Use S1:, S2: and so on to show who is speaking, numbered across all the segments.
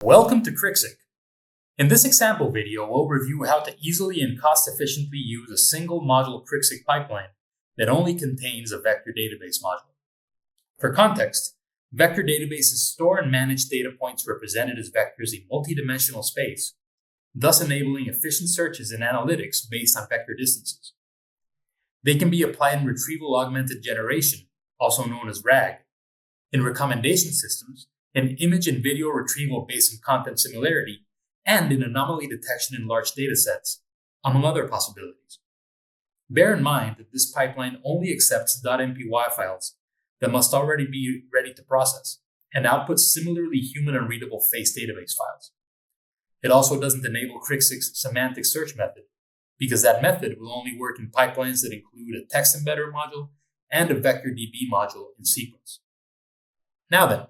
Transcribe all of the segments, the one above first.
S1: Welcome to Krixik. In this example video, we'll review how to easily and cost-efficiently use a single module Krixik pipeline that only contains a vector database module. For context, vector databases store and manage data points represented as vectors in multidimensional space, thus enabling efficient searches and analytics based on vector distances. They can be applied in retrieval augmented generation, also known as RAG, in recommendation systems, in image and video retrieval based on content similarity, and in anomaly detection in large datasets, among other possibilities. Bear in mind that this pipeline only accepts .mpy files that must already be ready to process, and outputs similarly human and readable face database files. It also doesn't enable Krixik's semantic search method, because that method will only work in pipelines that include a text embedder module and a vector DB module in sequence. Now then,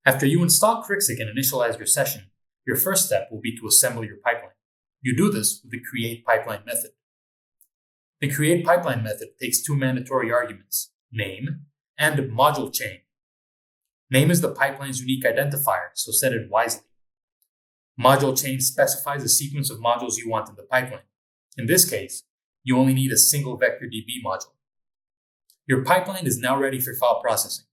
S1: after you install Krixik and initialize your session, your first step will be to assemble your pipeline. You do this with the create pipeline method. The create pipeline method takes two mandatory arguments, name and module chain. Name is the pipeline's unique identifier, so set it wisely. Module chain specifies the sequence of modules you want in the pipeline. In this case, you only need a single vector DB module. Your pipeline is now ready for file processing.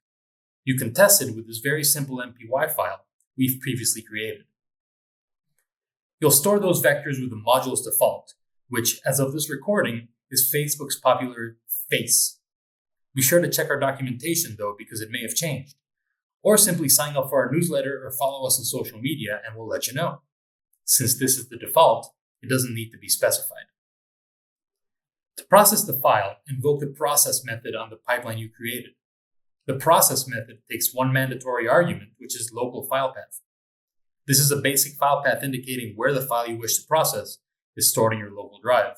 S1: You can test it with this very simple MPY file we've previously created. You'll store those vectors with the module's default, which, as of this recording, is Facebook's popular face. Be sure to check our documentation, though, because it may have changed. Or simply sign up for our newsletter or follow us on social media and we'll let you know. Since this is the default, it doesn't need to be specified. To process the file, invoke the process method on the pipeline you created. The process method takes one mandatory argument, which is local file path. This is a basic file path indicating where the file you wish to process is stored in your local drive.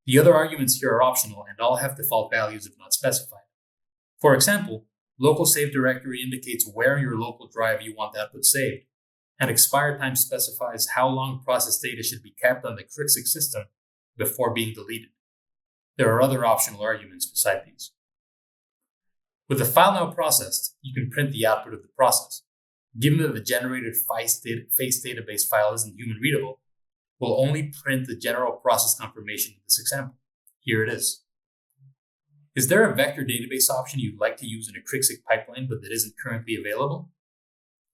S1: The other arguments here are optional and all have default values if not specified. For example, local save directory indicates where in your local drive you want the output saved, and expire time specifies how long process data should be kept on the Krixik system before being deleted. There are other optional arguments beside these. With the file now processed, you can print the output of the process. Given that the generated face database file isn't human readable, we'll only print the general process confirmation in this example. Here it is. Is there a vector database option you'd like to use in a Krixik pipeline but that isn't currently available?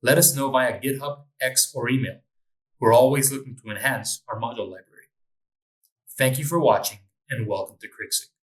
S1: Let us know via GitHub, X, or email. We're always looking to enhance our module library. Thank you for watching and welcome to Krixik.